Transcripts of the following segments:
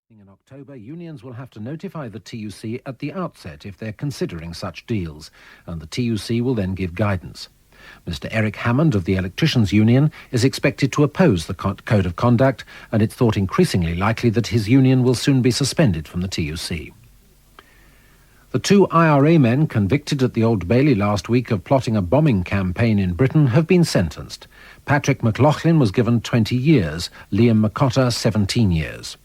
In October, unions will have to notify the TUC at the outset if they're considering such deals, and the TUC will then give guidance. Mr. Eric Hammond of the Electricians' Union is expected to oppose the Code of Conduct, and it's thought increasingly likely that his union will soon be suspended from the TUC. The two IRA men convicted at the Old Bailey last week of plotting a bombing campaign in Britain have been sentenced. Patrick McLaughlin was given 20 years, Liam McCotter 17 years.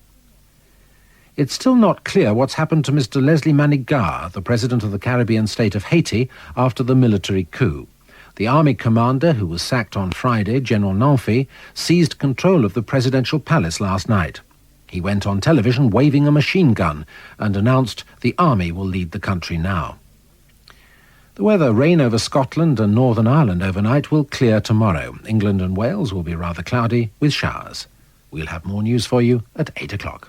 It's still not clear what's happened to Mr. Leslie Manigat, the president of the Caribbean state of Haiti, after the military coup. The army commander, who was sacked on Friday, General Nanfi, seized control of the presidential palace last night. He went on television waving a machine gun and announced the army will lead the country now. The weather: rain over Scotland and Northern Ireland overnight, will clear tomorrow. England and Wales will be rather cloudy with showers. We'll have more news for you at 8 o'clock.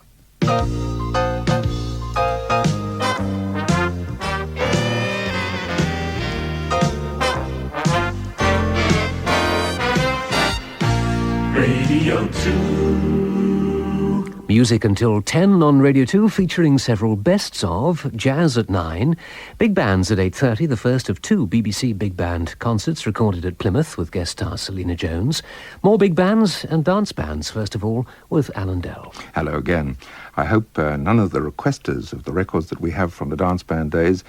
Radio 2. Music until 10 on Radio 2, featuring several bests of: jazz at 9, big bands at 8:30, the first of two BBC big band concerts recorded at Plymouth with guest star Selena Jones, more big bands and dance bands, first of all with Alan Dell. Hello again. I hope none of the requesters of the records that we have from the dance band days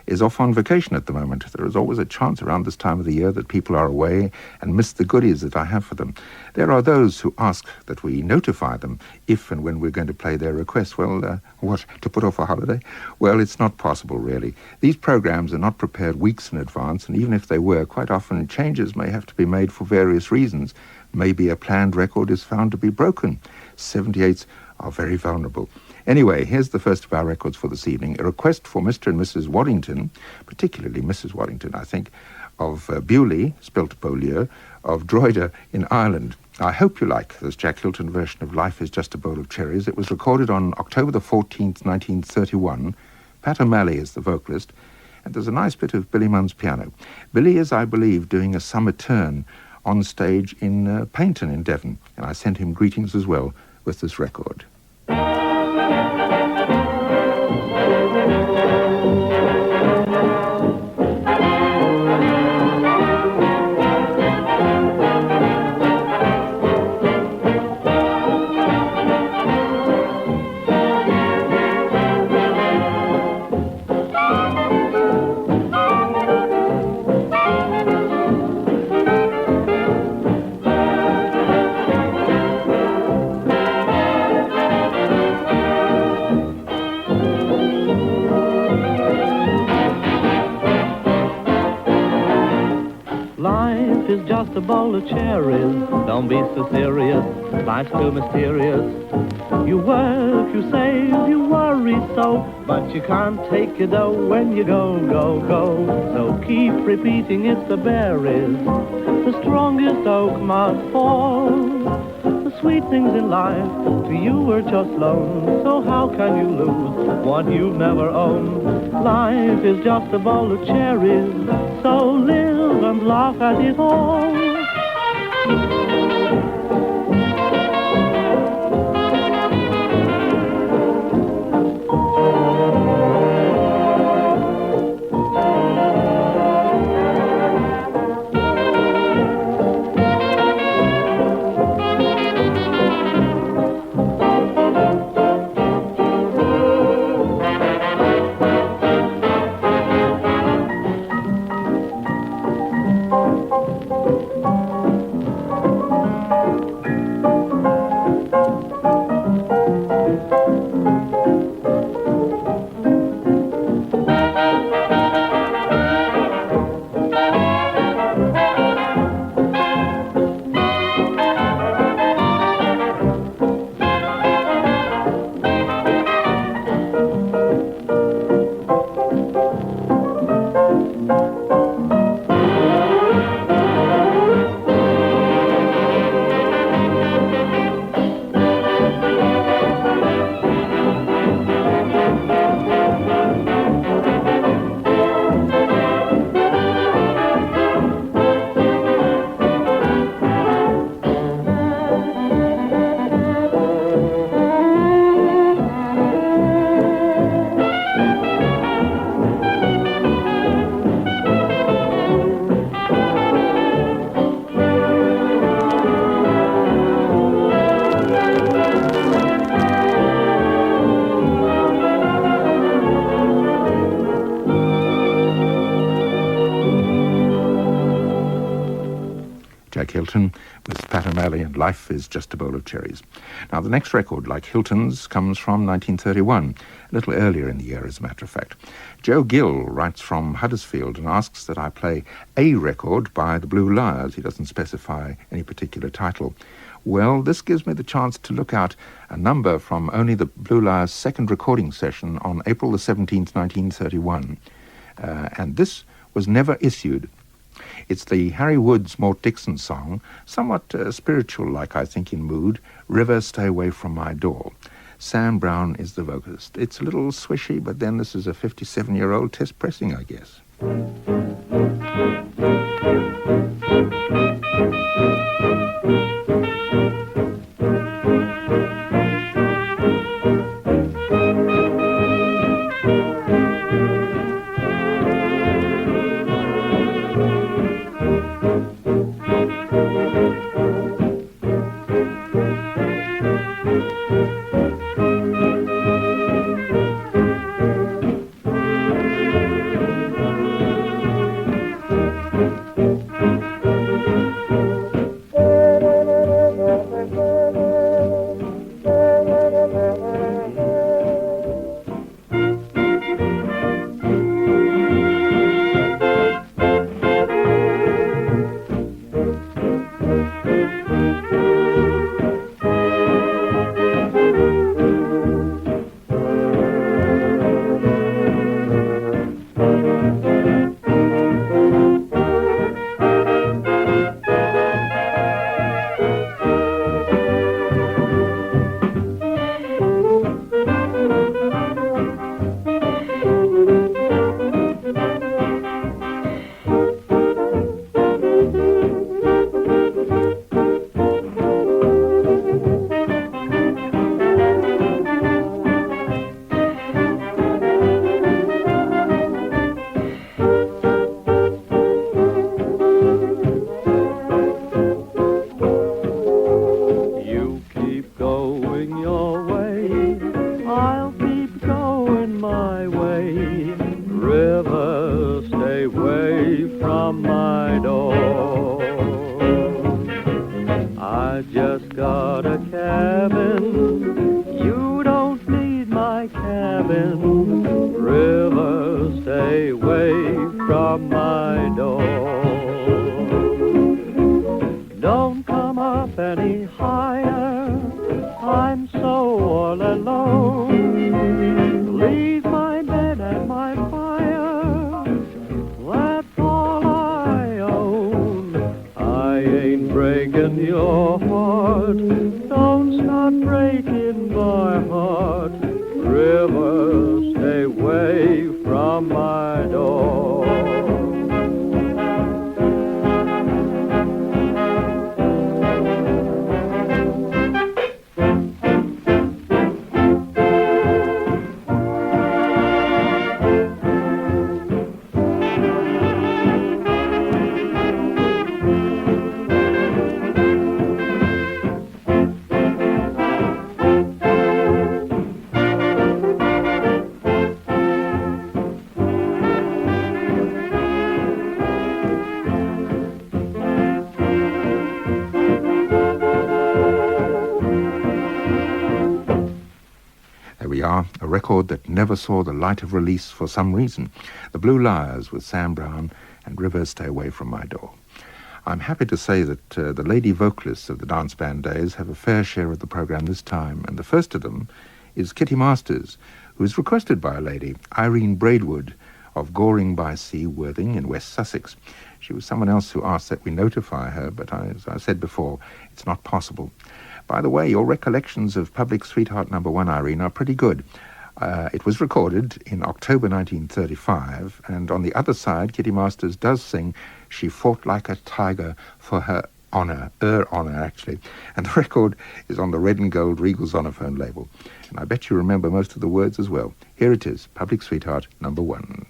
is off on vacation at the moment. There is always a chance around this time of the year that people are away and miss the goodies that I have for them. There are those who ask that we notify them if and when we're going to play their request. Well, what, to put off a holiday? Well, it's not possible, really. These programs are not prepared weeks in advance, and even if they were, quite often changes may have to be made for various reasons. Maybe a planned record is found to be broken. 78s are very vulnerable. Anyway, here's the first of our records for this evening, a request for Mr. and Mrs. Waddington, particularly Mrs. Waddington, I think, of Bewley, spelt Beaulieu, of Drogheda in Ireland. I hope you like this Jack Hylton version of Life is Just a Bowl of Cherries. It was recorded on October the 14th, 1931. Pat O'Malley is the vocalist, and there's a nice bit of Billy Munn's piano. Billy is, I believe, doing a summer turn on stage in Paynton in Devon, and I sent him greetings as well with this record. Just a bowl of cherries, don't be so serious, life's too mysterious. You work, you save, you worry so, but you can't take your dough when you go, go, go. So keep repeating it's the berries, the strongest oak must fall. The sweet things in life to you are just loans, so how can you lose what you've never owned? Life is just a bowl of cherries, so live and laugh at it all. Hylton with Pat O'Malley and Life is Just a Bowl of Cherries. Now, the next record, like Hylton's, comes from 1931, a little earlier in the year, as a matter of fact. Joe Gill writes from Huddersfield and asks that I play a record by the Blue Lyres. He doesn't specify any particular title. Well, this gives me the chance to look out a number from only the Blue Lyres' second recording session on April the 17th, 1931. And this was never issued. It's the Harry Woods Mort Dixon song, somewhat spiritual-like, I think, in mood, River, Stay Away From My Door. Sam Browne is the vocalist. It's a little swishy, but then this is a 57-year-old test pressing, I guess. A record that never saw the light of release for some reason. The Blue Lyres with Sam Browne and River, Stay Away From My Door. I'm happy to say that the lady vocalists of the dance band days have a fair share of the program this time, and the first of them is Kitty Masters, who is requested by a lady, Irene Braidwood, of Goring by Sea, Worthing in West Sussex. She was someone else who asked that we notify her, but as I said before, it's not possible. By the way, your recollections of Public Sweetheart No. 1, Irene, are pretty good. It was recorded in October 1935, and on the other side, Kitty Masters does sing She Fought Like a Tiger for Her Honour, actually. And the record is on the red and gold Regal Zonophone label. And I bet you remember most of the words as well. Here it is, Public Sweetheart No. 1.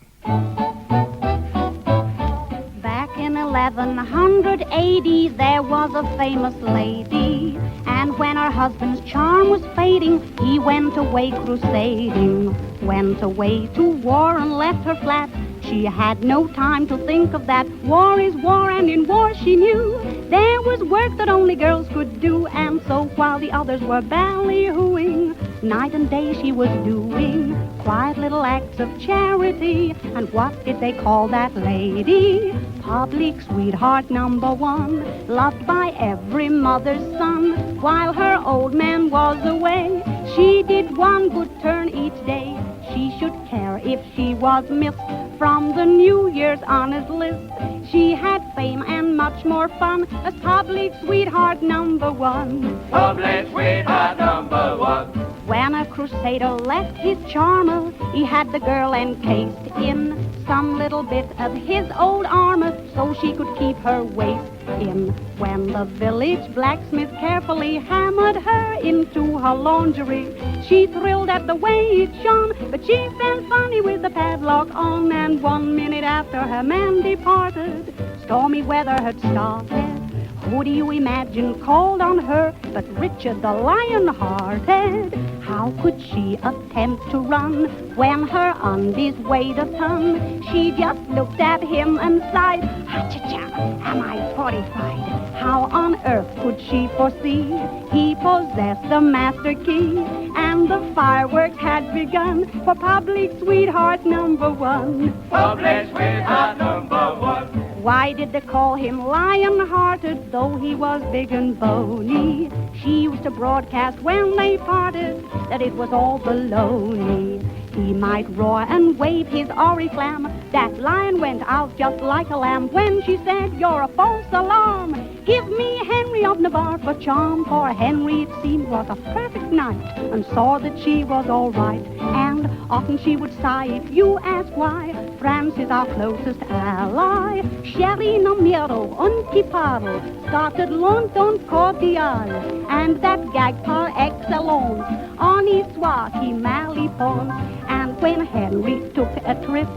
Back in 1180, there was a famous lady, and when her husband's charm was fading, he went away crusading, went away to war and left her flat. She had no time to think of that. War is war, and in war she knew there was work that only girls could do. And so while the others were ballyhooing, night and day she was doing quiet little acts of charity. And what did they call that lady? Public sweetheart number one, loved by every mother's son. While her old man was away, she did one good turn each day. She should care if she was missed from the New Year's honors list. She had fame and much more fun as public sweetheart number one. Public sweetheart number one. When a crusader left his charmer, he had the girl encased in some little bit of his old armor so she could keep her waist in. When the village blacksmith carefully hammered her into her lingerie, she thrilled at the way it shone, but she felt funny with the padlock on. And 1 minute after her man departed, stormy weather had started. Who do you imagine called on her but Richard the Lion-Hearted? How could she attempt to run when her undies weighed a ton? She just looked at him and sighed, "Ha-cha-cha, am I fortified?" How on earth could she foresee he possessed the master key? And the fireworks had begun for public sweetheart number one. Public sweetheart number one. Why did they call him Lion-Hearted, though he was big and bony? She used to broadcast when they parted that it was all baloney. He might roar and wave his oriflamme, that lion went out just like a lamb. When she said, "You're a false alarm, give me Henry of Navarre for charm," for Henry, it seemed, was a perfect knight and saw that she was all right. And often she would sigh, if you ask why, France is our closest ally. Sherry no miedo, un tiparo, started London cordial, and that gag par excellence, on his soir qui malipons. And when Henry took a trip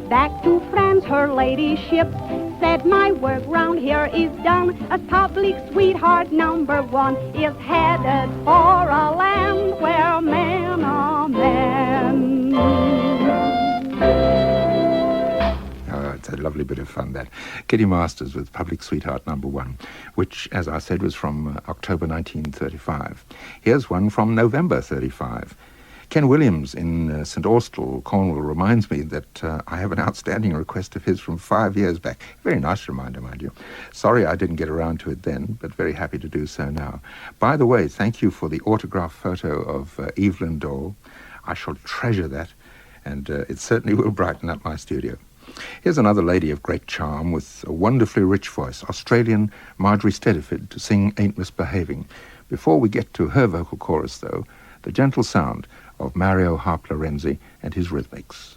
back to France, her ladyship said, "My work round here is done, as public sweetheart number one is headed for a land where men are men." Oh, it's a lovely bit of fun, that. Kitty Masters with Public Sweetheart number one, which, as I said, was from October 1935. Here's one from November 35. Ken Williams in St. Austell, Cornwall, reminds me that I have an outstanding request of his from 5 years back. Very nice reminder, mind you. Sorry I didn't get around to it then, but very happy to do so now. By the way, thank you for the autograph photo of Evelyn Dole. I shall treasure that, and it certainly will brighten up my studio. Here's another lady of great charm with a wonderfully rich voice, Australian Marjorie Stediford, to sing Ain't Misbehavin'. Before we get to her vocal chorus, though, the gentle sound of Mario Harp Lorenzi and his Rhythmics.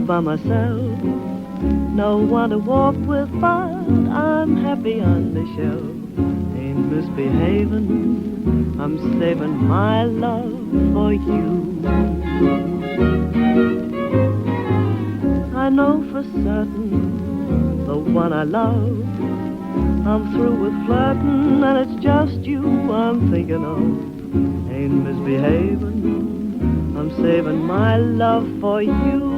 By myself, No one to walk with, but I'm happy on the shelf. Ain't misbehaving, I'm saving my love for you. I know for certain the one I love. I'm through with flirting, and it's just you I'm thinking of. Ain't misbehaving, I'm saving my love for you.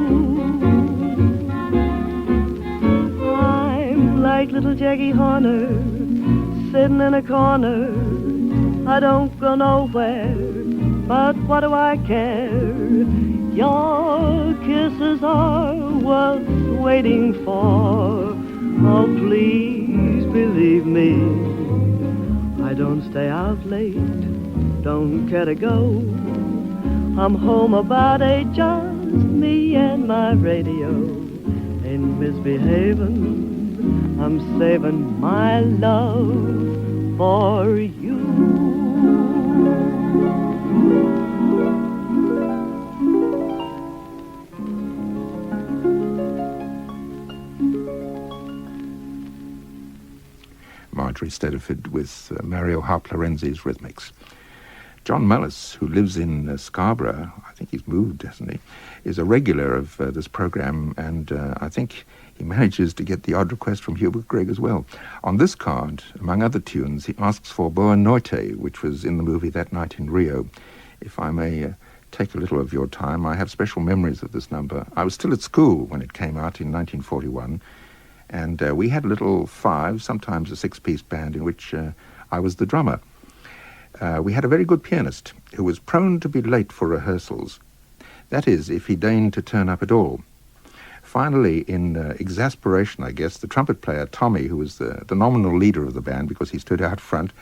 I'm like little Jackie Horner, sitting in a corner. I don't go nowhere, but what do I care? Your kisses are worth waiting for. Oh, please believe me, I don't stay out late, don't care to go. I'm home about 8, just me and my radio. Ain't misbehaving, I'm saving my love for you. Marjorie Stediford with Mario Harp Lorenzi's Rhythmics. John Mullis, who lives in Scarborough, I think he's moved, hasn't he, is a regular of this programme, and I think he manages to get the odd request from Hubert Gregg as well. On this card, among other tunes, he asks for Boa Noite, which was in the movie That Night in Rio. If I may take a little of your time, I have special memories of this number. I was still at school when it came out in 1941, and we had a little 5, sometimes a 6-piece band in which I was the drummer. We had a very good pianist who was prone to be late for rehearsals. That is, if he deigned to turn up at all. Finally, in exasperation, I guess, the trumpet player, Tommy, who was the nominal leader of the band because he stood out front,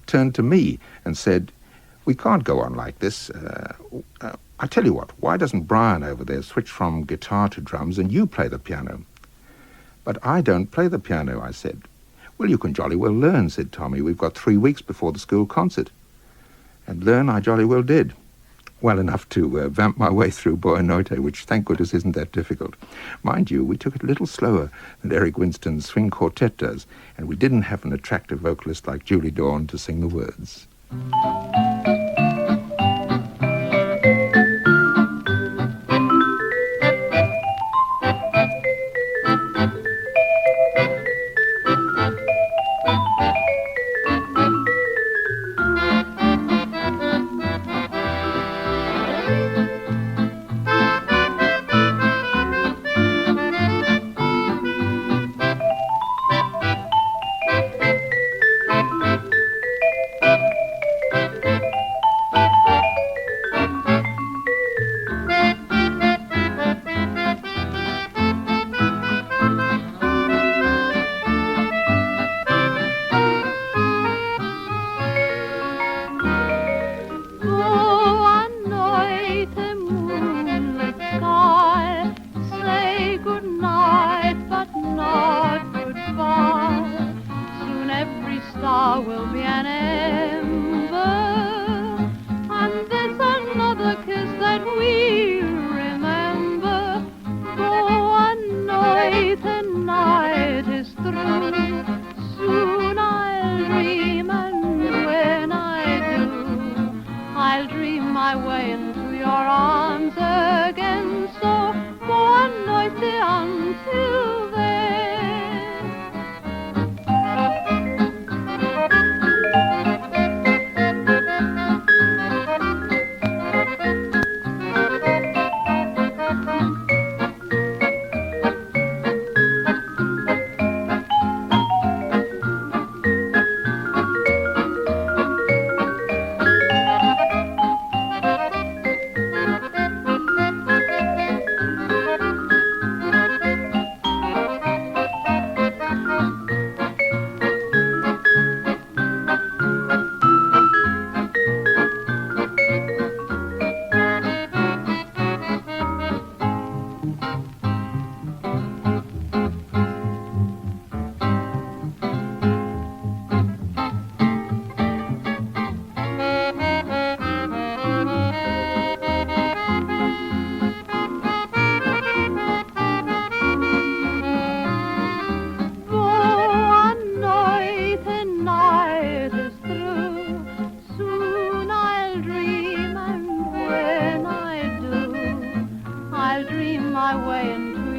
turned to me and said, "We can't go on like this. I tell you what, why doesn't Browne over there switch from guitar to drums and you play the piano?" "But I don't play the piano," I said. "Well, you can jolly well learn," said Tommy. "We've got 3 weeks before the school concert." And learn I jolly well did. Well enough to vamp my way through Boa Noite, which, thank goodness, isn't that difficult. Mind you, we took it a little slower than Eric Winstone's Swing Quartet does, and we didn't have an attractive vocalist like Julie Dawn to sing the words.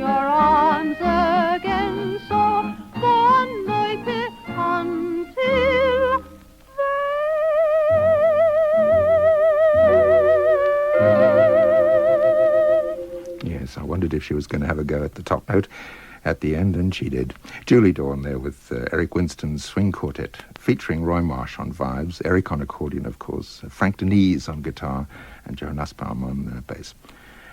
your arms again. So von Noite until Yes, I wondered if she was going to have a go at the top note at the end, and she did. Julie Dawn there with Eric Winstone's Swing Quartet, featuring Roy Marsh on vibes, Eric on accordion, of course, Frank Denise on guitar, and Joe Nussbaum on bass.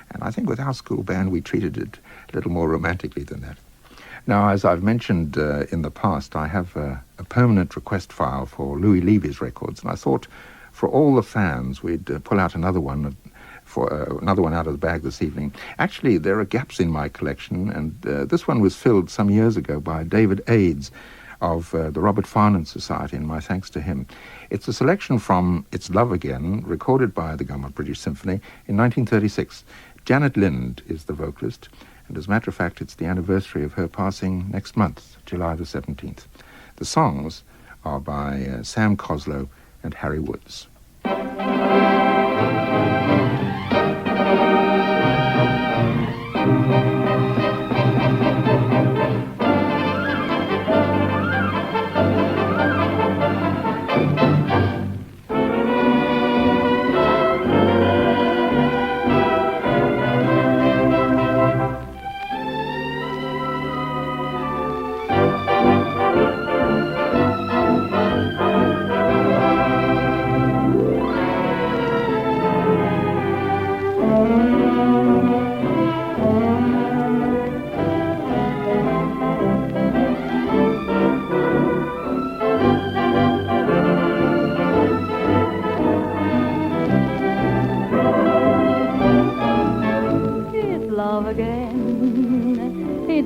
And I think with our school band, we treated it a little more romantically than that. Now, as I've mentioned in the past, I have a permanent request file for Louis Levy's records, and I thought for all the fans, we'd pull out another one out of the bag this evening. Actually, there are gaps in my collection, and this one was filled some years ago by David Aids of the Robert Farnham Society, and my thanks to him. It's a selection from It's Love Again, recorded by the Gaumont British Symphony in 1936. Janet Lind is the vocalist, and as a matter of fact, it's the anniversary of her passing next month, July the 17th. The songs are by Sam Coslow and Harry Woods.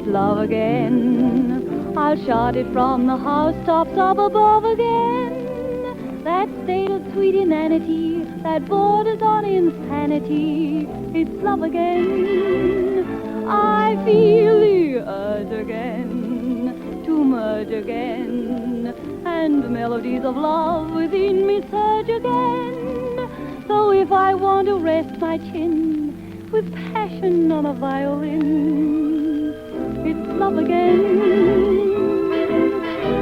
Love again, I'll shout it from the housetops up above again. That state of sweet inanity that borders on insanity. It's love again. I feel the urge again to merge again, and melodies of love within me surge again. So if I want to rest my chin with passion on a violin, it's love again.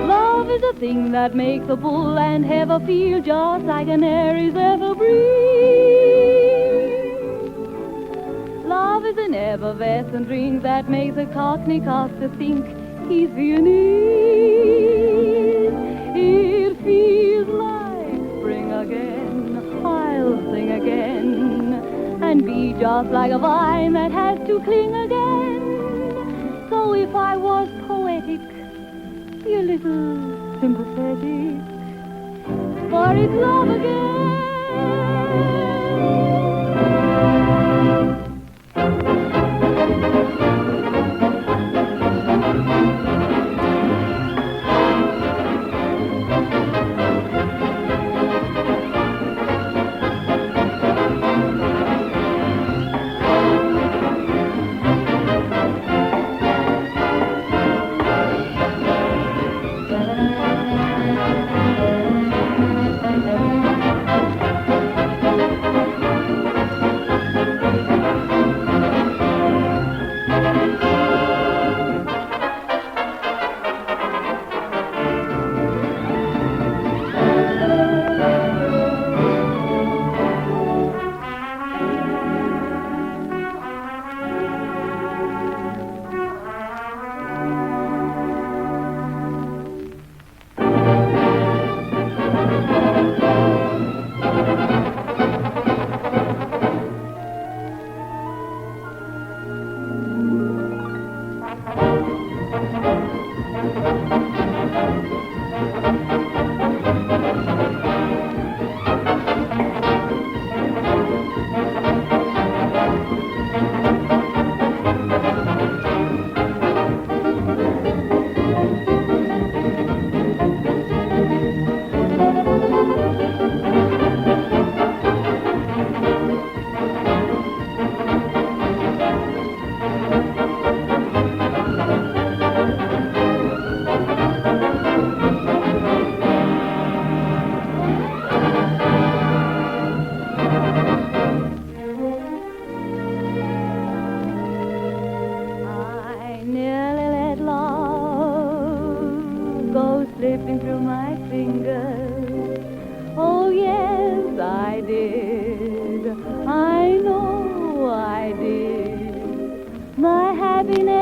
Love is a thing that makes a bull and heifer feel just like an Aries ever breathe. Love is an effervescent drink that makes a Cockney coster think he's Viennese. It feels like spring again. I'll sing again and be just like a vine that has to cling again. So if I was poetic, be a little sympathetic, for it's love again.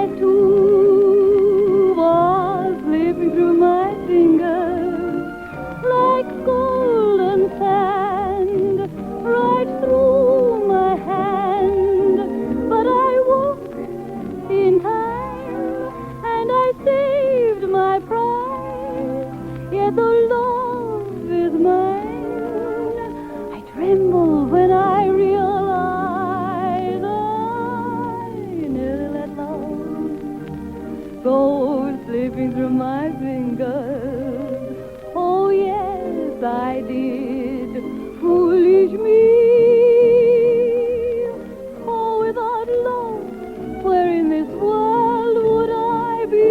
that too was slipping through my fingers like golden sand right through my hand. But I walked in time and I saved my prize, yet the love is mine. I tremble when I realize I nearly let love go slipping through my fingers. Oh yes, I did, foolish me. Oh, without love, where in this world would I be?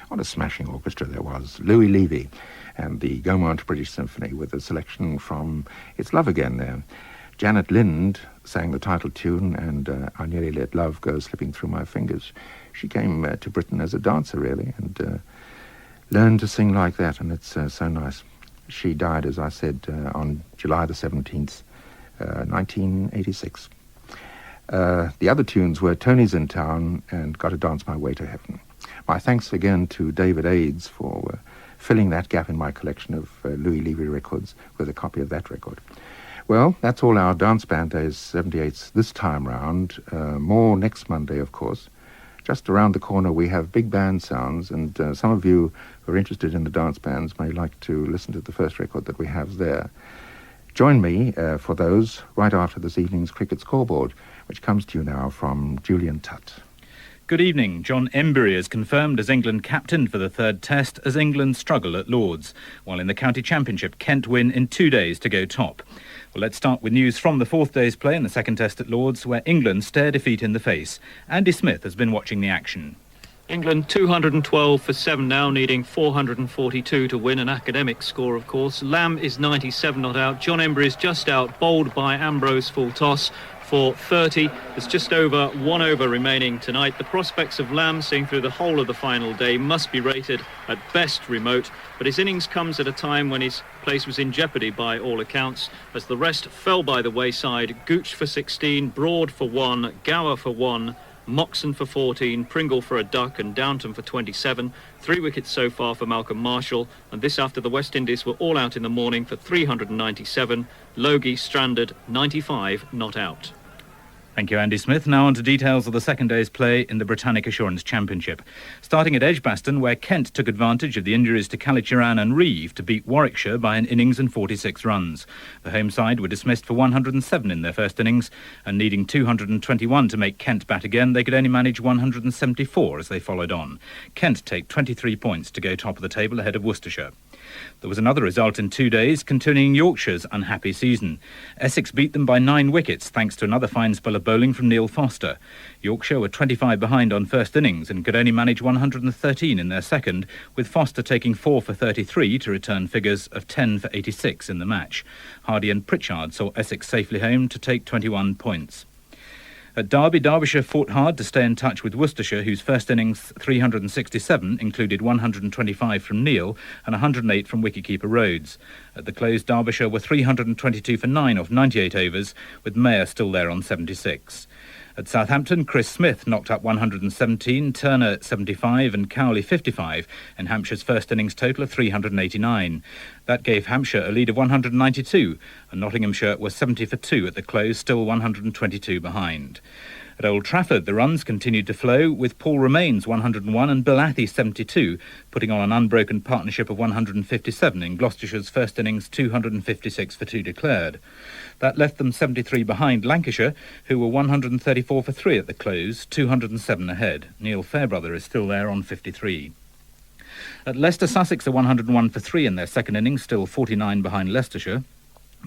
What a smashing orchestra there was. Levy and the Gaumont British Symphony with a selection from It's Love Again there. Janet Lind sang the title tune, and I Nearly Let Love Go Slipping Through My Fingers. She came to Britain as a dancer, really, and learned to sing like that, and it's so nice. She died, as I said, on July the 17th, 1986. The other tunes were Tony's in Town and Gotta Dance My Way to Heaven. My thanks again to David Aids for filling that gap in my collection of Louis Levy records with a copy of that record. Well, that's all our Dance Band Days 78s this time round. More next Monday, of course. Just around the corner we have big band sounds, and some of you who are interested in the dance bands may like to listen to the first record that we have there. Join me for those right after this evening's cricket scoreboard, which comes to you now from Julian Tutt. Good evening. John Embury is confirmed as England captain for the third test as England struggle at Lords, while in the county championship Kent win in 2 days to go top. Well, let's start with news from the fourth day's play in the second test at Lords, where England stare defeat in the face. Andy Smith has been watching the action. England 212 for 7 now, needing 442 to win, an academic score, of course. Lamb is 97 not out. John Embury is just out, bowled by Ambrose full toss for 30. There's just over 1 over remaining tonight. The prospects of Lamb seeing through the whole of the final day must be rated at best remote, but his innings comes at a time when his place was in jeopardy by all accounts, as the rest fell by the wayside. Gooch for 16, Broad for 1, Gower for 1, Moxon for 14, Pringle for a duck, and Downton for 27. 3 wickets so far for Malcolm Marshall, and this after the West Indies were all out in the morning for 397. Logie stranded, 95 not out. Thank you, Andy Smith. Now on to details of the second day's play in the Britannic Assurance Championship. Starting at Edgbaston, where Kent took advantage of the injuries to Calichuran and Reeve to beat Warwickshire by an innings and 46 runs. The home side were dismissed for 107 in their first innings, and needing 221 to make Kent bat again, they could only manage 174 as they followed on. Kent take 23 points to go top of the table ahead of Worcestershire. There was another result in 2 days, continuing Yorkshire's unhappy season. Essex beat them by 9 wickets, thanks to another fine spell of bowling from Neil Foster. Yorkshire were 25 behind on first innings and could only manage 113 in their second, with Foster taking 4 for 33 to return figures of 10 for 86 in the match. Hardy and Pritchard saw Essex safely home to take 21 points. At Derby, Derbyshire fought hard to stay in touch with Worcestershire, whose first innings 367 included 125 from Neil and 108 from wicketkeeper Rhodes. At the close, Derbyshire were 322 for 9 off 98 overs, with Mayer still there on 76. At Southampton, Chris Smith knocked up 117, Turner 75 and Cowley 55 in Hampshire's first innings total of 389. That gave Hampshire a lead of 192, and Nottinghamshire was 70 for 2 at the close, still 122 behind. At Old Trafford, the runs continued to flow, with Paul Remains 101 and Bill Athy 72, putting on an unbroken partnership of 157 in Gloucestershire's first innings 256 for 2 declared. That left them 73 behind Lancashire, who were 134 for 3 at the close, 207 ahead. Neil Fairbrother is still there on 53. At Leicester, Sussex are 101 for 3 in their second innings, still 49 behind Leicestershire.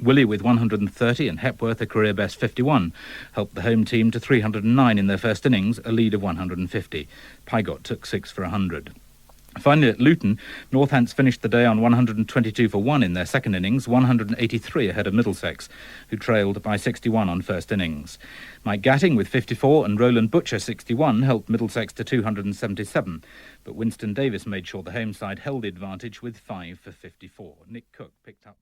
Willey with 130 and Hepworth, a career best 51, helped the home team to 309 in their first innings, a lead of 150. Pygott took 6 for 100. Finally at Luton, Northants finished the day on 122 for 1 in their second innings, 183 ahead of Middlesex, who trailed by 61 on first innings. Mike Gatting with 54 and Roland Butcher 61 helped Middlesex to 277, but Winston Davis made sure the home side held the advantage with 5 for 54. Nick Cook picked up